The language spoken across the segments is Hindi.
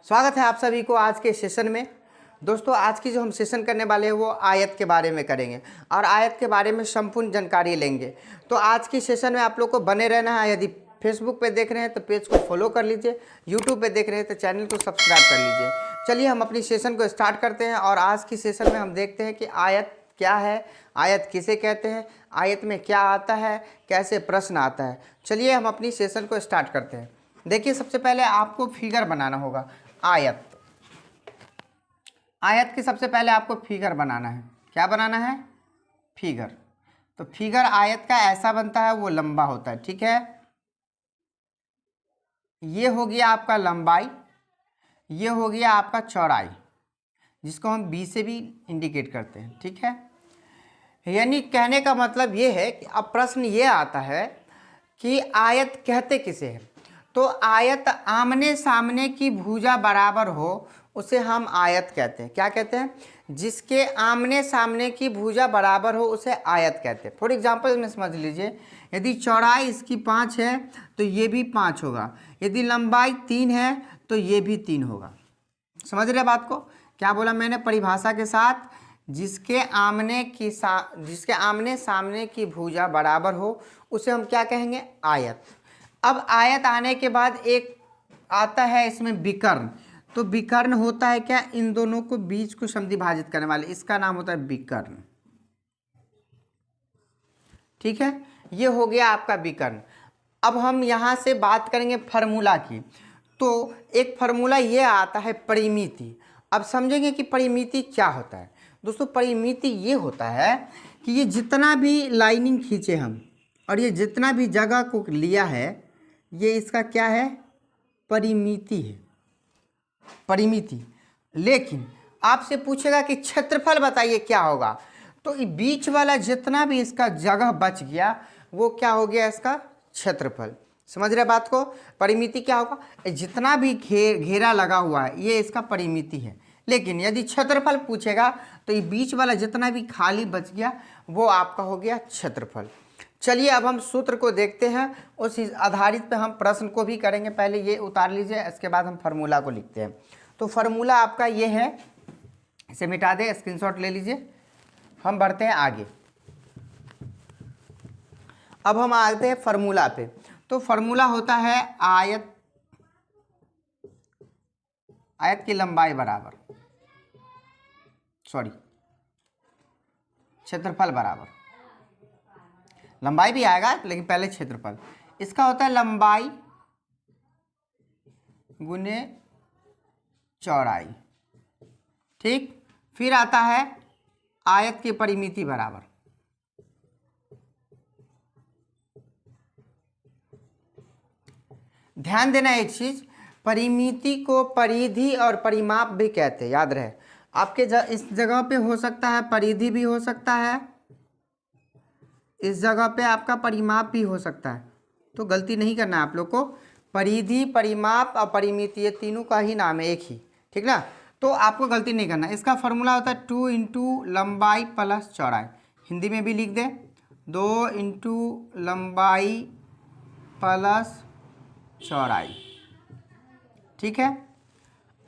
स्वागत है आप सभी को आज के सेशन में। दोस्तों, आज की जो हम सेशन करने वाले हैं वो आयत के बारे में करेंगे और आयत के बारे में संपूर्ण जानकारी लेंगे। तो आज की सेशन में आप लोग को बने रहना है। यदि फेसबुक पे देख रहे हैं तो पेज को फॉलो कर लीजिए, यूट्यूब पे देख रहे हैं तो चैनल को सब्सक्राइब कर लीजिए। चलिए हम अपनी सेशन को स्टार्ट करते हैं और आज की सेशन में हम देखते हैं कि आयत क्या है, आयत किसे कहते हैं, आयत में क्या आता है, कैसे प्रश्न आता है। चलिए हम अपनी सेशन को स्टार्ट करते हैं। देखिए, सबसे पहले आपको फिगर बनाना होगा। आयत की सबसे पहले आपको फिगर बनाना है। क्या बनाना है? फिगर। तो फिगर आयत का ऐसा बनता है, वो लंबा होता है। ठीक है, ये हो गया आपका लंबाई, ये हो गया आपका चौड़ाई, जिसको हम बी से भी इंडिकेट करते हैं। ठीक है, यानी कहने का मतलब ये है कि अब प्रश्न ये आता है कि आयत कहते किसे हैं। तो आयत आमने सामने की भुजा बराबर हो उसे हम आयत कहते हैं। क्या कहते हैं? जिसके आमने सामने की भुजा बराबर हो उसे आयत कहते हैं। फॉर एग्जांपल में समझ लीजिए, यदि चौड़ाई इसकी 5 है तो ये भी 5 होगा, यदि लंबाई 3 है तो ये भी 3 होगा। समझ रहे बात को? क्या बोला मैंने परिभाषा के साथ? जिसके आमने सामने की भुजा बराबर हो उसे हम क्या कहेंगे? आयत। अब आयत आने के बाद एक आता है इसमें विकर्ण। तो विकर्ण होता है क्या? इन दोनों को बीच को समद्विभाजित करने वाले, इसका नाम होता है विकर्ण। ठीक है, ये हो गया आपका विकर्ण। अब हम यहाँ से बात करेंगे फार्मूला की। तो एक फार्मूला ये आता है परिमिति। अब समझेंगे कि परिमिति क्या होता है। दोस्तों, परिमिति ये होता है कि ये जितना भी लाइनिंग खींचे हम और ये जितना भी जगह को लिया है, ये इसका क्या है? परिमिति है, परिमिति। लेकिन आपसे पूछेगा कि क्षेत्रफल बताइए क्या होगा, तो ये बीच वाला जितना भी इसका जगह बच गया वो क्या हो गया? इसका क्षेत्रफल। समझ रहे बात को? परिमिति क्या होगा? जितना भी घेरा लगा हुआ है ये इसका परिमिति है। लेकिन यदि क्षेत्रफल पूछेगा तो ये बीच वाला जितना भी खाली बच गया वो आपका हो गया क्षेत्रफल। चलिए अब हम सूत्र को देखते हैं, उस आधारित पे हम प्रश्न को भी करेंगे। पहले ये उतार लीजिए, इसके बाद हम फार्मूला को लिखते हैं। तो फार्मूला आपका ये है, इसे मिटा दें, स्क्रीनशॉट ले लीजिए। हम बढ़ते हैं आगे। अब हम आते हैं फार्मूला पे। तो फार्मूला होता है आयत की लंबाई बराबर, क्षेत्रफल बराबर, लंबाई भी आएगा लेकिन पहले क्षेत्रफल। इसका होता है लंबाई गुने चौड़ाई। ठीक, फिर आता है आयत की परिमिति बराबर, ध्यान देना एक चीज, परिमिति को परिधि और परिमाप भी कहते हैं, याद रहे। आपके इस जगह पे हो सकता है परिधि भी हो सकता है, इस जगह पे आपका परिमाप भी हो सकता है। तो गलती नहीं करना है आप लोग को। परिधि, परिमाप और परिमिति ये तीनों का ही नाम है, एक ही। ठीक ना? तो आपको गलती नहीं करना। इसका फॉर्मूला होता है 2 इंटू लंबाई प्लस चौड़ाई। हिंदी में भी लिख दे, 2 इंटू लंबाई प्लस चौड़ाई। ठीक है,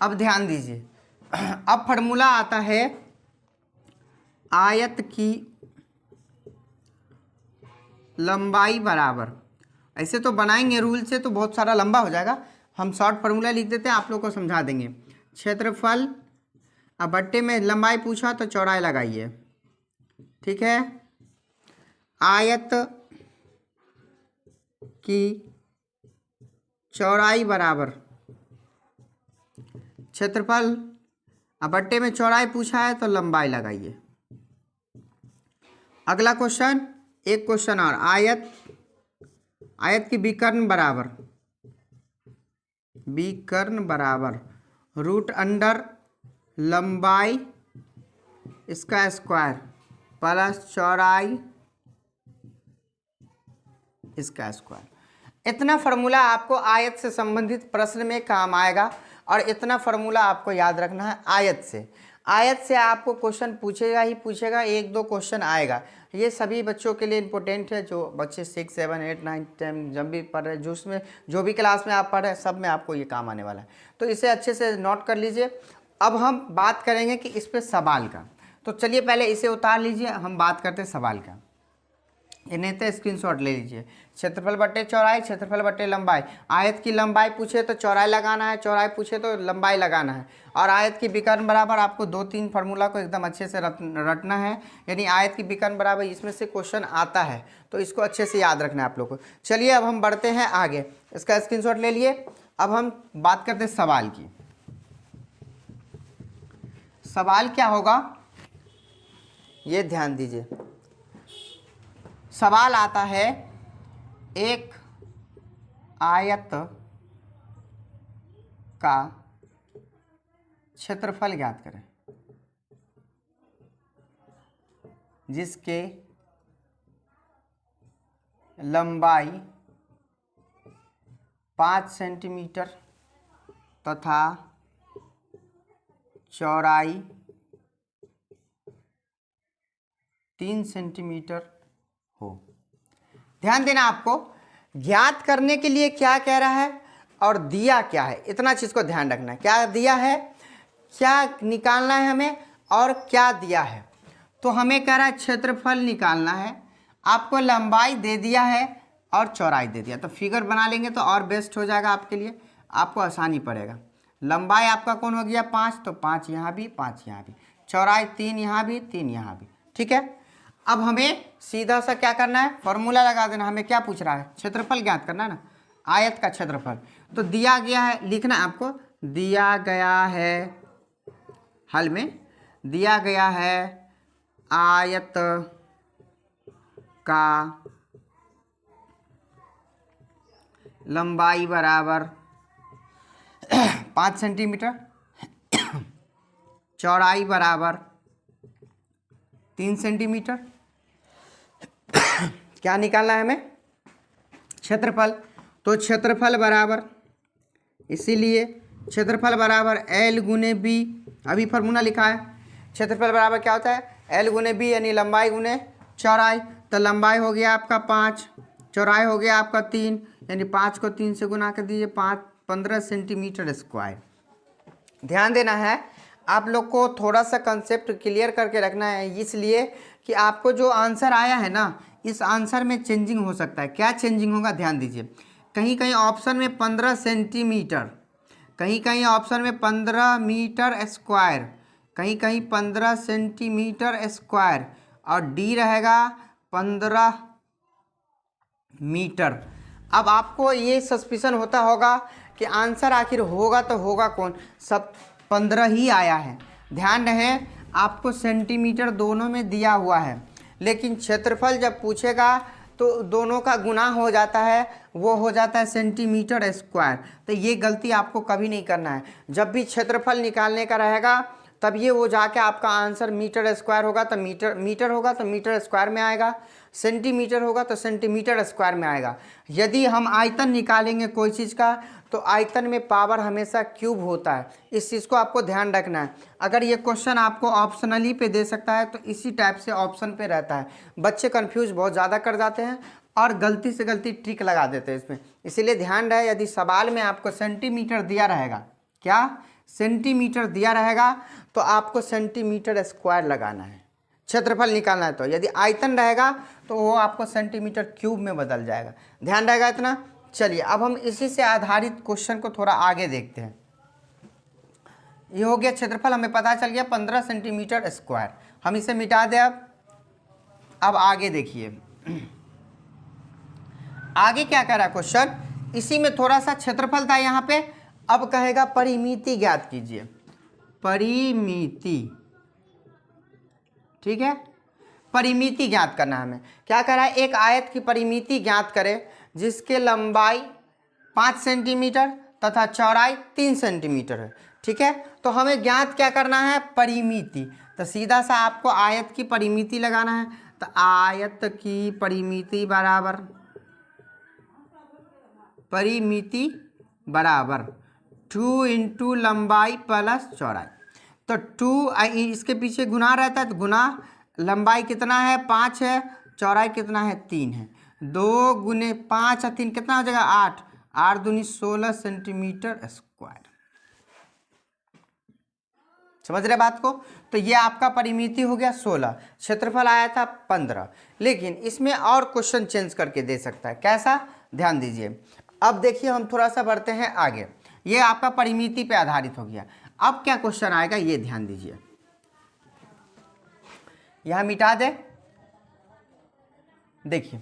अब ध्यान दीजिए। अब फार्मूला आता है आयत की लंबाई बराबर। ऐसे तो बनाएंगे रूल से तो बहुत सारा लंबा हो जाएगा, हम शॉर्ट फार्मूला लिख देते हैं, आप लोग को समझा देंगे। क्षेत्रफल, अब बट्टे में लंबाई पूछा तो चौड़ाई लगाइए। ठीक है, आयत की चौड़ाई बराबर क्षेत्रफल, अब बट्टे में चौड़ाई पूछा है तो लंबाई लगाइए। अगला क्वेश्चन, एक क्वेश्चन और, आयत की विकर्ण बराबर रूट अंडर लंबाई इसका स्क्वायर प्लस चौड़ाई इसका स्क्वायर। इतना फार्मूला आपको आयत से संबंधित प्रश्न में काम आएगा और इतना फार्मूला आपको याद रखना है आयत से। आयत से आपको क्वेश्चन पूछेगा ही पूछेगा, एक दो क्वेश्चन आएगा। ये सभी बच्चों के लिए इम्पोर्टेंट है, जो बच्चे 6, 7, 8, 9, 10 जब भी पढ़ रहे हैं, जो भी क्लास में आप पढ़ रहे हैं, सब में आपको ये काम आने वाला है। तो इसे अच्छे से नोट कर लीजिए। अब हम बात करेंगे कि इस पर सवाल का, तो चलिए पहले इसे उतार लीजिए, हम बात करते हैं सवाल का। इन्हें तो स्क्रीनशॉट ले लीजिए। क्षेत्रफल बट्टे चौड़ाई, क्षेत्रफल बट्टे लंबाई। आयत की लंबाई पूछे तो चौड़ाई लगाना है, चौड़ाई पूछे तो लंबाई लगाना है। और आयत की विकर्ण बराबर आपको 2-3 फार्मूला को एकदम अच्छे से रटना है। यानी आयत की विकर्ण बराबर इसमें से क्वेश्चन आता है, तो इसको अच्छे से याद रखना है आप लोग को। चलिए अब हम बढ़ते हैं आगे, इसका स्क्रीनशॉट ले लिए। अब हम बात करते हैं सवाल की। सवाल क्या होगा ये ध्यान दीजिए। सवाल आता है, एक आयत का क्षेत्रफल ज्ञात करें जिसके लंबाई 5 सेंटीमीटर तथा चौड़ाई 3 सेंटीमीटर हो। ध्यान देना, आपको ज्ञात करने के लिए क्या कह रहा है और दिया क्या है, इतना चीज़ को ध्यान रखना है। क्या दिया है, क्या निकालना है हमें, और क्या दिया है। तो हमें कह रहा है क्षेत्रफल निकालना है, आपको लंबाई दे दिया है और चौड़ाई दे दिया। तो फिगर बना लेंगे तो और बेस्ट हो जाएगा आपके लिए, आपको आसानी पड़ेगा। लंबाई आपका कौन हो गया 5, तो 5 यहाँ भी, 5 यहाँ भी। चौड़ाई 3 यहाँ भी, 3 यहाँ भी। ठीक है, अब हमें सीधा सा क्या करना है, फॉर्मूला लगा देना। हमें क्या पूछ रहा है, क्षेत्रफल ज्ञात करना है ना, आयत का क्षेत्रफल। तो दिया गया है, लिखना आपको, दिया गया है, हल में दिया गया है आयत का लंबाई बराबर 5 सेंटीमीटर, चौड़ाई बराबर 3 सेंटीमीटर। क्या निकालना है हमें, क्षेत्रफल। तो क्षेत्रफल बराबर, इसीलिए क्षेत्रफल बराबर L गुने B, अभी फार्मूला लिखा है। क्षेत्रफल बराबर क्या होता है, L गुने B, यानी लंबाई गुने चौड़ाई। तो लंबाई हो गया आपका 5, चौड़ाई हो गया आपका 3, यानी 5 को 3 से गुना कर दीजिए, 15 सेंटीमीटर स्क्वायर। ध्यान देना है, आप लोग को थोड़ा सा कंसेप्ट क्लियर करके रखना है, इसलिए कि आपको जो आंसर आया है ना, इस आंसर में चेंजिंग हो सकता है। क्या चेंजिंग होगा, ध्यान दीजिए। कहीं कहीं ऑप्शन में 15 सेंटीमीटर, कहीं कहीं ऑप्शन में 15 मीटर स्क्वायर, कहीं कहीं 15 सेंटीमीटर स्क्वायर, और डी रहेगा 15 मीटर। अब आपको ये सस्पिशन होता होगा कि आंसर आखिर होगा तो होगा कौन, सब 15 ही आया है। ध्यान रहे, आपको सेंटीमीटर दोनों में दिया हुआ है, लेकिन क्षेत्रफल जब पूछेगा तो दोनों का गुना हो जाता है, वो हो जाता है सेंटीमीटर स्क्वायर। तो ये गलती आपको कभी नहीं करना है। जब भी क्षेत्रफल निकालने का रहेगा तब ये वो जाके आपका आंसर मीटर स्क्वायर होगा तो मीटर होगा तो मीटर स्क्वायर में आएगा, सेंटीमीटर होगा तो सेंटीमीटर स्क्वायर में आएगा। यदि हम आयतन निकालेंगे कोई चीज़ का, तो आयतन में पावर हमेशा क्यूब होता है, इस चीज़ को आपको ध्यान रखना है। अगर ये क्वेश्चन आपको ऑप्शनली पे दे सकता है तो इसी टाइप से ऑप्शन पे रहता है। बच्चे कंफ्यूज बहुत ज़्यादा कर जाते हैं और गलती से गलती ट्रिक लगा देते हैं इसमें, इसीलिए ध्यान रहे, यदि सवाल में आपको सेंटीमीटर दिया रहेगा, क्या सेंटीमीटर दिया रहेगा, तो आपको सेंटीमीटर स्क्वायर लगाना है। क्षेत्रफल निकालना है तो यदि आयतन रहेगा तो वो आपको सेंटीमीटर क्यूब में बदल जाएगा। ध्यान रहेगा इतना। चलिए अब हम इसी से आधारित क्वेश्चन को थोड़ा आगे देखते हैं। ये हो गया क्षेत्रफल, हमें पता चल गया 15 सेंटीमीटर स्क्वायर। हम इसे मिटा दें। अब आगे देखिए, आगे क्या कह रहा है क्वेश्चन, इसी में थोड़ा सा क्षेत्रफल था यहाँ पे, अब कहेगा परिमिति ज्ञात कीजिए। परिमिति, ठीक है, परिमिति ज्ञात करना है हमें। क्या कह रहा है, एक आयत की परिमिति ज्ञात करें जिसके लंबाई 5 सेंटीमीटर तथा चौड़ाई 3 सेंटीमीटर है। ठीक है, तो हमें ज्ञात क्या करना है, परिमिति। तो सीधा सा आपको आयत की परिमिति लगाना है। तो आयत की परिमिति बराबर, परिमिति बराबर 2 इंटू लंबाई प्लस चौड़ाई। तो 2 इसके पीछे गुना रहता है, तो गुना लंबाई कितना है 5 है, चौड़ाई कितना है 3 है, 2 गुने 5 और 3 कितना हो जाएगा 8, 8 दूनी 16 सेंटीमीटर स्क्वायर। समझ रहे बात को? तो ये आपका परिमिति हो गया 16, क्षेत्रफल आया था 15। लेकिन इसमें और क्वेश्चन चेंज करके दे सकता है, कैसा? ध्यान दीजिए। अब देखिए हम थोड़ा सा बढ़ते हैं आगे। ये आपका परिमिति पे आधारित हो गया। अब क्या क्वेश्चन आएगा ये ध्यान दीजिए, यहां मिटा दे। देखिए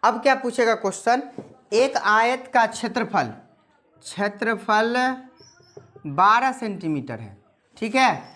अब क्या पूछेगा क्वेश्चन, एक आयत का क्षेत्रफल 12 सेंटीमीटर है, ठीक है।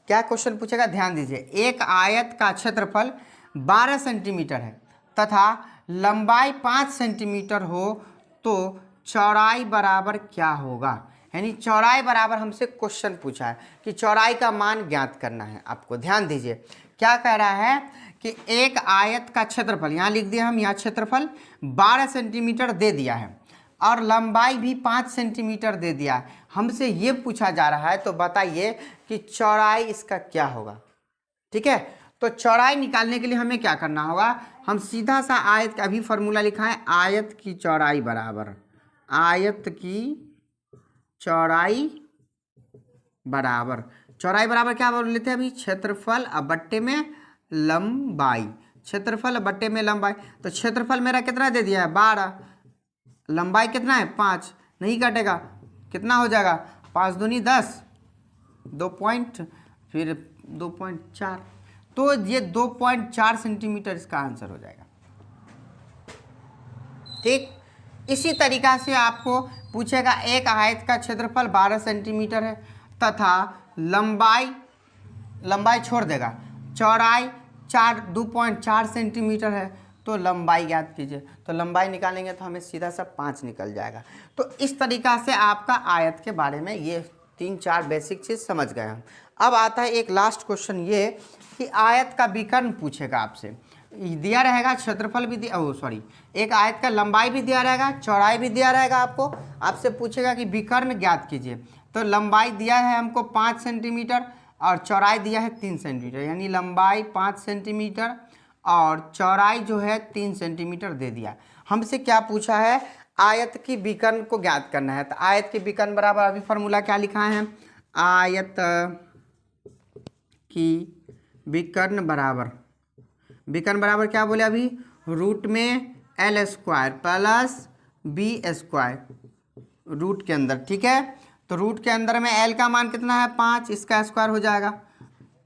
क्या क्वेश्चन पूछेगा ध्यान दीजिए, एक आयत का क्षेत्रफल 12 सेंटीमीटर है तथा लंबाई 5 सेंटीमीटर हो तो चौड़ाई बराबर क्या होगा। यानी चौड़ाई बराबर हमसे क्वेश्चन पूछा है कि चौड़ाई का मान ज्ञात करना है आपको। ध्यान दीजिए क्या कह रहा है कि एक आयत का क्षेत्रफल, यहाँ लिख दिया हम, यहाँ क्षेत्रफल 12 सेंटीमीटर दे दिया है और लंबाई भी 5 सेंटीमीटर दे दिया है। हमसे ये पूछा जा रहा है तो बताइए कि चौड़ाई इसका क्या होगा। ठीक है, तो चौड़ाई निकालने के लिए हमें क्या करना होगा, हम सीधा सा आयत का अभी फॉर्मूला लिखा है, आयत की चौड़ाई बराबर, आयत की चौड़ाई बराबर, चौड़ाई बराबर क्या बोल लेते हैं अभी, क्षेत्रफल अब बट्टे में लंबाई, क्षेत्रफल अब बट्टे में लंबाई। तो क्षेत्रफल मेरा कितना दे दिया है 12, लंबाई कितना है 5, नहीं कटेगा, कितना हो जाएगा 5 दूनी 10, 2 पॉइंट फिर 2.4, तो ये 2.4 सेंटीमीटर इसका आंसर हो जाएगा। ठीक, इसी तरीका से आपको पूछेगा एक आयत का क्षेत्रफल 12 सेंटीमीटर है तथा लंबाई छोड़ देगा, चौड़ाई 2.4 सेंटीमीटर है, तो लंबाई ज्ञात कीजिए। तो लंबाई निकालेंगे तो हमें सीधा सा 5 निकल जाएगा। तो इस तरीका से आपका आयत के बारे में ये 3-4 बेसिक चीज़ समझ गए हम। अब आता है एक लास्ट क्वेश्चन ये कि आयत का विकर्ण पूछेगा आपसे, दिया रहेगा क्षेत्रफल भी दिया, एक आयत का लंबाई भी दिया रहेगा, चौड़ाई भी दिया रहेगा, आपसे पूछेगा कि विकर्ण ज्ञात कीजिए। तो लंबाई दिया है हमको 5 सेंटीमीटर और चौड़ाई दिया है 3 सेंटीमीटर, यानी लंबाई 5 सेंटीमीटर और चौड़ाई जो है 3 सेंटीमीटर दे दिया। हमसे क्या पूछा है, आयत की विकर्ण को ज्ञात करना है। तो आयत की विकर्ण बराबर अभी फॉर्मूला क्या लिखा है, आयत की विकर्ण बराबर, विकर्ण बराबर क्या बोले अभी, रूट में L square plus B square root के अंदर। ठीक है, तो रूट के अंदर में L का मान कितना है 5, इसका स्क्वायर हो जाएगा,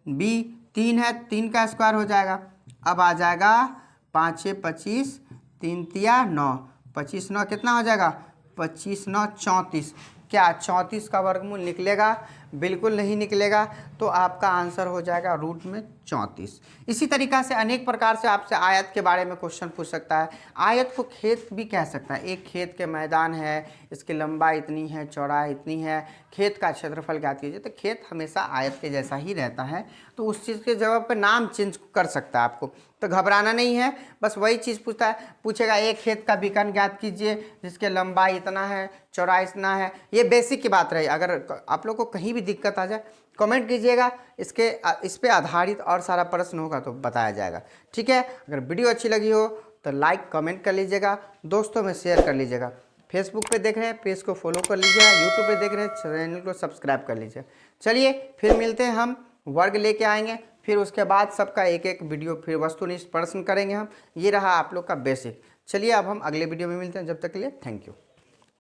B 3 है, 3 का स्क्वायर हो जाएगा। अब आ जाएगा 5 6 25, 3 तिया 9, 25 9 कितना हो जाएगा 25 9 34। क्या 34 का वर्गमूल निकलेगा? बिल्कुल नहीं निकलेगा। तो आपका आंसर हो जाएगा रूट में 34। इसी तरीक़ा से अनेक प्रकार से आपसे आयत के बारे में क्वेश्चन पूछ सकता है। आयत को खेत भी कह सकता है, एक खेत के मैदान है, इसकी लंबाई इतनी है, चौड़ाई इतनी है, खेत का क्षेत्रफल ज्ञात कीजिए। तो खेत हमेशा आयत के जैसा ही रहता है, तो उस चीज़ के जगह पर नाम चेंज कर सकता है आपको, तो घबराना नहीं है। बस वही चीज़ पूछेगा एक खेत का विकर्ण ज्ञात कीजिए जिसके लंबाई इतना है, चौड़ाई इतना है। ये बेसिक की बात रही। अगर आप लोग को कहीं भी दिक्कत आ जाए कमेंट कीजिएगा, इस पे आधारित और सारा प्रश्न होगा तो बताया जाएगा। ठीक है, अगर वीडियो अच्छी लगी हो तो लाइक कमेंट कर लीजिएगा, दोस्तों में शेयर कर लीजिएगा। फेसबुक पे देख रहे हैं पेज को फॉलो कर लीजिएगा, यूट्यूब पे देख रहे हैं चैनल को सब्सक्राइब कर लीजिए। चलिए फिर मिलते हैं, हम वर्ग लेके आएंगे, फिर उसके बाद सबका एक एक वीडियो फिर वस्तुनिष्ठ प्रश्न करेंगे हम। ये रहा आप लोग का बेसिक। चलिए अब हम अगले वीडियो में मिलते हैं, जब तक के लिए थैंक यू।